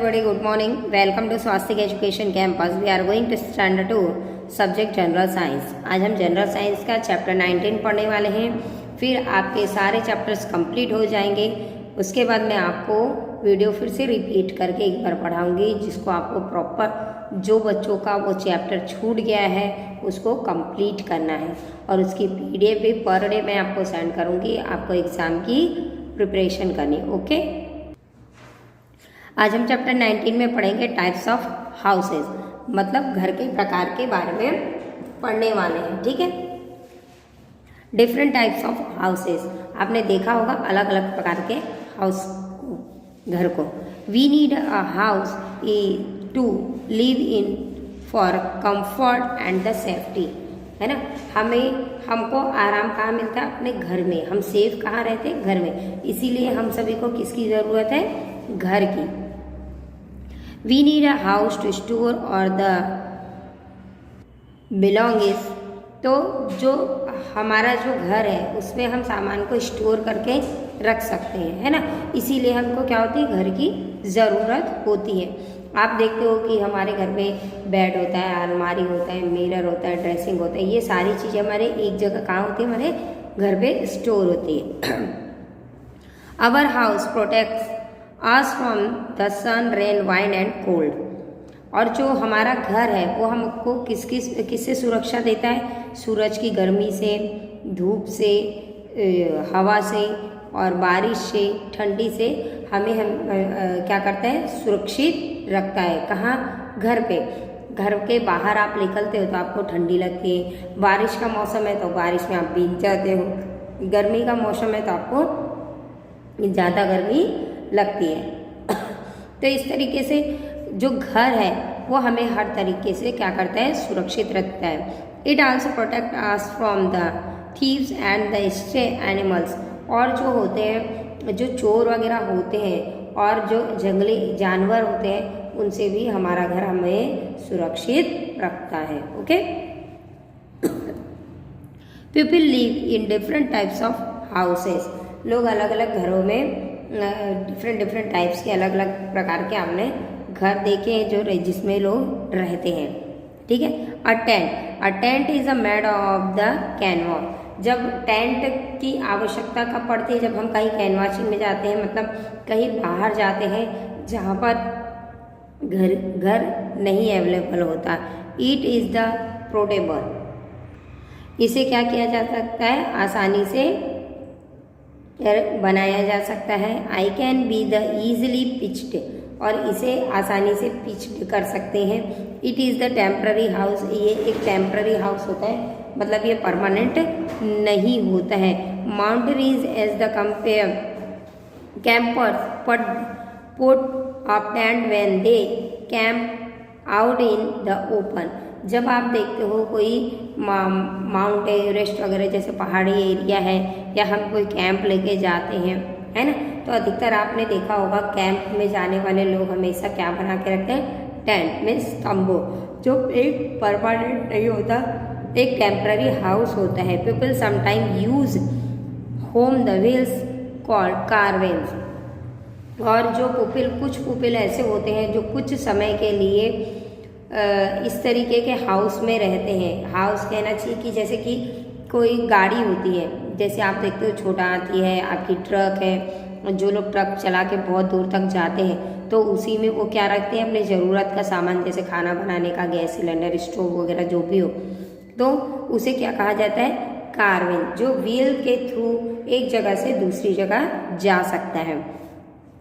Very good morning. Welcome to Swastik Education Campus. We are going to standard 2 subject general science. आज हम general science का chapter 19 पढ़ने वाले हैं। फिर आपके सारे चैप्टर्स कंप्लीट हो जाएंगे। उसके बाद मैं आपको वीडियो फिर से रिपीट करके एक बार पढ़ाऊंगी, जिसको आपको प्रॉपर जो बच्चों का वो चैप्टर छूट गया है उसको कंप्लीट करना है, और उसकी PDF भी पर डे मैं आपको सेंड करूंगी। आपको एग्ज़ाम की प्रिपरेशन करनी। ओके, आज हम चैप्टर 19 में पढ़ेंगे टाइप्स ऑफ हाउसेज, मतलब घर के प्रकार के बारे में पढ़ने वाले हैं। ठीक है, डिफरेंट टाइप्स ऑफ हाउसेज। आपने देखा होगा अलग अलग प्रकार के हाउस को, घर को। We need a house to live in for comfort and the safety, है ना। हमको आराम कहाँ मिलता है? अपने घर में। हम सेफ कहाँ रहते हैं? घर में। इसीलिए हम सभी को किसकी ज़रूरत है? घर की। We need a house to store और द बिलोंगिंग्स। तो जो हमारा जो घर है उसमें हम सामान को स्टोर करके रख सकते हैं, है ना। इसीलिए हमको क्या होती है? घर की ज़रूरत होती है। आप देखते हो कि हमारे घर में बेड होता है, अलमारी होता है, मिरर होता है, ड्रेसिंग होता है। ये सारी चीज़ें हमारे एक जगह कहाँ होती है? हमारे घर पे स्टोर होती है। Our house protects us from the sun, rain, wind and cold. और जो हमारा घर है वो हमको किससे सुरक्षा देता है? सूरज की गर्मी से, धूप से, हवा से और बारिश से, ठंडी से हमें क्या करता है? सुरक्षित रखता है। कहाँ? घर पे। घर के बाहर आप निकलते हो तो आपको ठंडी लगती है। बारिश का मौसम है तो बारिश में आप भीग जाते हो। गर्मी का मौसम है तो आपको ज़्यादा गर्मी लगती है। तो इस तरीके से जो घर है वो हमें हर तरीके से क्या करता है? सुरक्षित रखता है। It also protect us from the thieves and the stray animals. और जो होते हैं, जो चोर वगैरह होते हैं और जो जंगली जानवर होते हैं, उनसे भी हमारा घर हमें सुरक्षित रखता है। Okay, people live in different types of houses. लोग अलग अलग घरों में डिफरेंट टाइप्स के अलग अलग प्रकार के हमने घर देखे हैं जो जिसमें लोग रहते हैं। ठीक है। A tent is a made of the canvas. जब टेंट की आवश्यकता कब पड़ती है? जब हम कहीं कैनवासिंग में जाते हैं, मतलब कहीं बाहर जाते हैं जहाँ पर घर नहीं अवेलेबल होता। It is the portable. इसे क्या किया जा सकता है? आसानी से बनाया जा सकता है। I can be the easily pitched. और इसे आसानी से पिच्ड कर सकते हैं। It is the temporary house. ये एक टेम्प्ररी हाउस होता है, मतलब ये परमानेंट नहीं होता है। Mountaineers as the campers put up tent when they camp out in the open. जब आप देखते हो कोई माउंट एवरेस्ट वगैरह जैसे पहाड़ी एरिया है, या हम कोई कैंप लेके जाते हैं, है ना, तो अधिकतर आपने देखा होगा कैंप में जाने वाले लोग हमेशा क्या बना के रखते हैं? टेंट में तंबू, जो एक परमानेंट नहीं होता, एक टेम्पररी हाउस होता है। People sometime use home the wheels called caravans. और जो कुछ पुपिल ऐसे होते हैं जो कुछ समय के लिए इस तरीके के हाउस में रहते हैं। हाउस कहना चाहिए कि जैसे कि कोई गाड़ी होती है, जैसे आप देखते हो छोटा हाथी है, आपकी ट्रक है। जो लोग ट्रक चला के बहुत दूर तक जाते हैं तो उसी में वो क्या रखते हैं? अपने ज़रूरत का सामान, जैसे खाना बनाने का गैस सिलेंडर, स्टोव वगैरह जो भी हो, तो उसे क्या कहा जाता है? कारवेन, जो व्हील के थ्रू एक जगह से दूसरी जगह जा सकता है।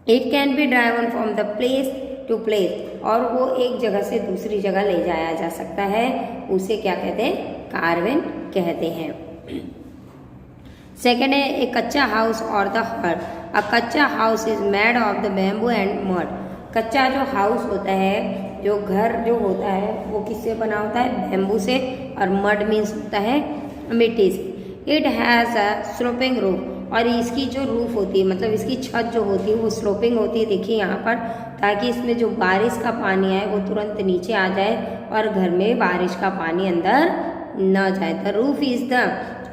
It can be driven from the place to place. और वो एक जगह से दूसरी जगह ले जाया जा सकता है। उसे क्या कहते हैं? कारवेन कहते हैं। सेकेंड है ए कच्चा हाउस और द हट। अ कच्चा house is made of the bamboo and mud. कच्चा जो हाउस होता है, जो घर जो होता है, वो किससे बना होता है? बैम्बू से। और मड मीन्स होता है मिट्टी से। It has a sloping roof. और इसकी जो रूफ होती है, मतलब इसकी छत जो होती है वो स्लोपिंग होती है। देखिए यहाँ पर, ताकि इसमें जो बारिश का पानी आए वो तुरंत नीचे आ जाए और घर में बारिश का पानी अंदर न जाए। The roof is the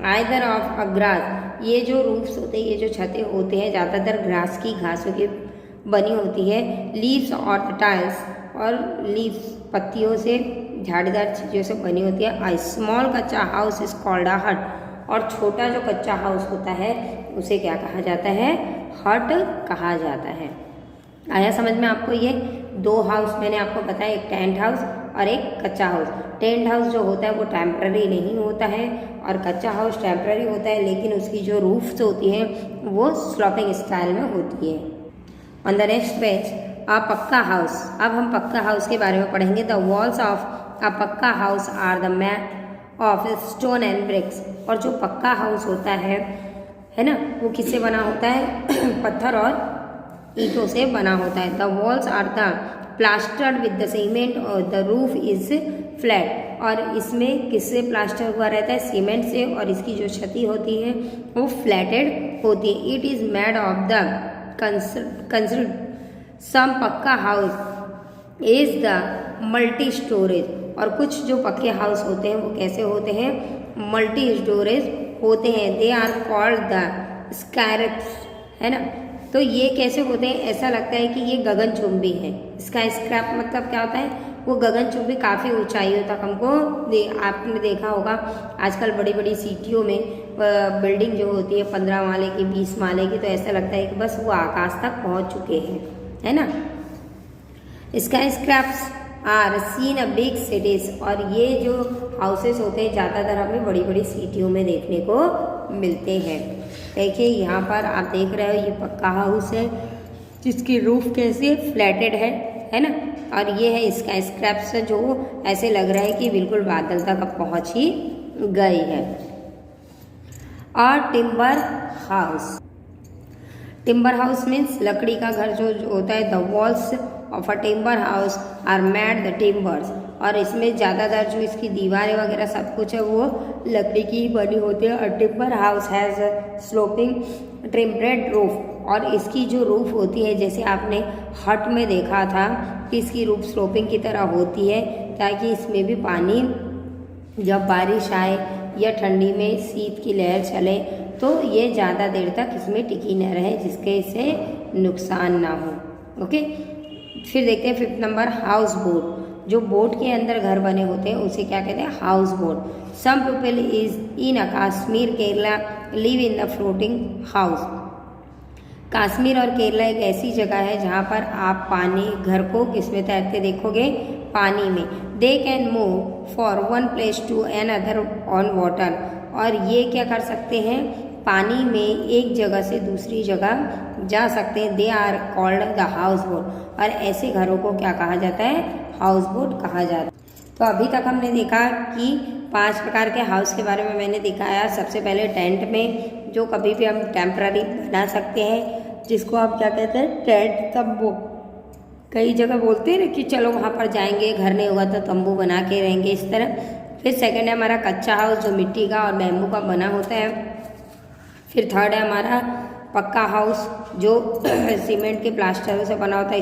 either of a grass. ये जो रूफ्स होते हैं, ये जो छतें होते हैं, ज़्यादातर ग्रास की, घासों की बनी होती है। लीव्स और द टाइल्स, और लीव्स पत्तियों से, झाड़ीदार चीज़ों से बनी होती है। अ स्मॉल कच्चा हाउस इज कॉल्ड अ हट, और छोटा जो कच्चा हाउस होता है उसे क्या कहा जाता है? हट कहा जाता है। आया समझ में आपको? ये दो हाउस मैंने आपको बताया, एक टेंट हाउस और एक कच्चा हाउस। टेंट हाउस जो होता है वो टेम्पररी नहीं होता है, और कच्चा हाउस टेम्पररी होता है, लेकिन उसकी जो रूफ्स होती हैं वो स्लोपिंग स्टाइल में होती है। On the next page, a pucca house. अब हम पक्का हाउस के बारे में पढ़ेंगे। The walls of a pucca house are the made of stone and bricks. और जो पक्का हाउस होता है ना, वो किससे बना होता है? पत्थर और ईंटों से बना होता है। The walls are the plastered with the cement और द रूफ इज फ्लैट। और इसमें किससे प्लास्टर हुआ रहता है? सीमेंट से, और इसकी जो छती होती है वो फ्लैटेड होती है। It is made of the construct some pucca house is the multi storage. और कुछ जो पक्के हाउस होते हैं वो कैसे होते हैं? मल्टी स्टोरेज होते हैं। दे आर कॉल्ड द स्काईरैप्स, है ना। तो ये कैसे होते हैं? ऐसा लगता है कि ये गगनचुंबी है। स्काई स्क्रैप मतलब क्या होता है? वो गगनचुंबी, काफ़ी ऊंचाइयों तक हमको आपने देखा होगा आजकल बड़ी बड़ी सिटियों में बिल्डिंग जो होती है 15 माले की, 20 माले की, तो ऐसा लगता है कि बस वो आकाश तक पहुंच चुके हैं, है ना। Sky scraps are seen a big cities. और ये जो हाउसेस होते हैं ज़्यादातर हमें बड़ी बड़ी सिटियों में देखने को मिलते हैं। देखिए यहाँ पर आप देख रहे हो, ये पक्का हाउस है जिसकी रूफ कैसे फ्लैटेड है ना। और ये है स्काई स्क्रैप्स, जो ऐसे लग रहा है कि बिल्कुल बादल तक अब पहुँच ही गई है। और timber house, timber house means लकड़ी का घर जो होता है। The walls of a timber house are made the timbers. और इसमें ज़्यादातर जो इसकी दीवारें वगैरह सब कुछ है वो लकड़ी की ही बनी होती है। और timber house has sloping timbered roof. और इसकी जो रूफ होती है, जैसे आपने हट में देखा था कि इसकी रूफ स्लोपिंग की तरह होती है, ताकि इसमें भी पानी जब बारिश आए या ठंडी में शीत की लहर चले तो ये ज़्यादा देर तक इसमें टिकी न रहे, जिसके इससे नुकसान ना हो। ओके, फिर देखते हैं 5th नंबर, हाउस बोट। जो बोट के अंदर घर बने होते हैं उसे क्या कहते हैं? House boat. Some people is in a Kashmir Kerala live in the floating house. Kashmir और केरला एक ऐसी जगह है जहाँ पर आप घर को किसमें तैरते देखोगे? पानी में। They can move for one place to another on water. और ये क्या कर सकते हैं? पानी में एक जगह से दूसरी जगह जा सकते हैं। They are called the house boat. और ऐसे घरों को क्या कहा जाता है? हाउस बोट कहा जाता है। तो अभी तक हमने देखा कि 5 प्रकार के हाउस के बारे में मैंने दिखाया। सबसे पहले टेंट में, जो कभी भी हम टेम्पररी बना सकते हैं, जिसको आप क्या कहते हैं? टेंट, तंबू। कई जगह बोलते हैं ना कि चलो वहाँ पर जाएंगे, घर नहीं होगा तो तंबू बना के रहेंगे, इस तरह। फिर सेकंड है हमारा कच्चा हाउस, जो मिट्टी का और बैम्बू का बना होता है। फिर थर्ड है हमारा पक्का हाउस, जो सीमेंट के प्लास्टरों से बना होता है।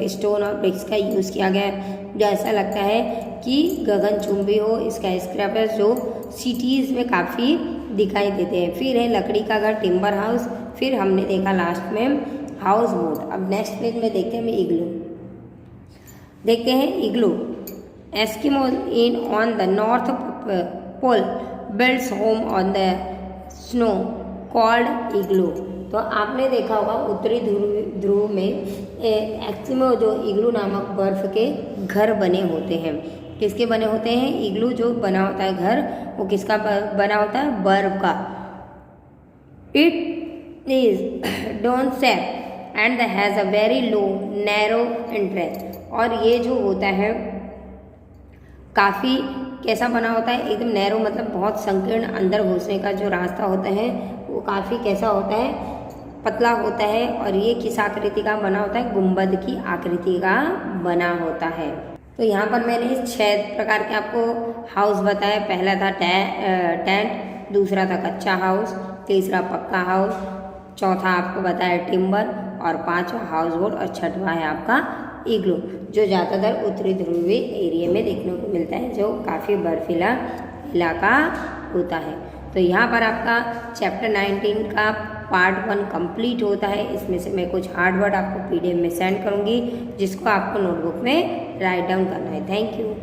स्टोन और ब्रिक्स का यूज़ किया गया है, जो ऐसा लगता है कि गगनचुंबी हो। इसका स्क्रैपर्स जो सिटीज़ में काफ़ी दिखाई देते हैं। फिर है लकड़ी का घर, टिम्बर हाउस। फिर हमने देखा लास्ट में हाउस बोट। अब नेक्स्ट पेज में देखते हैं इग्लू। देखते हैं igloo. Eskimos in on the North Pole builds home on the snow called igloo. तो आपने देखा होगा उत्तरी ध्रुव में एस्किमो जो इग्लू नामक बर्फ के घर बने होते हैं। किसके बने होते हैं? इग्लू जो बना होता है घर, वो किसका बना होता है? बर्फ का। It is don't shape and has a very low narrow entrance. और ये जो होता है काफ़ी कैसा बना होता है? एकदम नैरो, मतलब बहुत संकीर्ण, अंदर घुसने का जो रास्ता होता है वो काफ़ी कैसा होता है? पतला होता है। और ये किस आकृति का बना होता है? गुंबद की आकृति का बना होता है। तो यहाँ पर मैंने 6 प्रकार के आपको हाउस बताए। पहला था टेंट, दूसरा था कच्चा हाउस, तीसरा पक्का हाउस, चौथा आपको बताया टिम्बर, और 5वां हाउस बोट, और 6वां है आपका इग्लू, जो ज़्यादातर उत्तरी ध्रुवीय एरिया में देखने को मिलता है, जो काफ़ी बर्फीला इलाका होता है। तो यहाँ पर आपका चैप्टर 19 का पार्ट 1 कंप्लीट होता है। इसमें से मैं कुछ हार्ड वर्ड आपको PDF में सेंड करूँगी, जिसको आपको नोटबुक में राइट डाउन करना है। Thank you.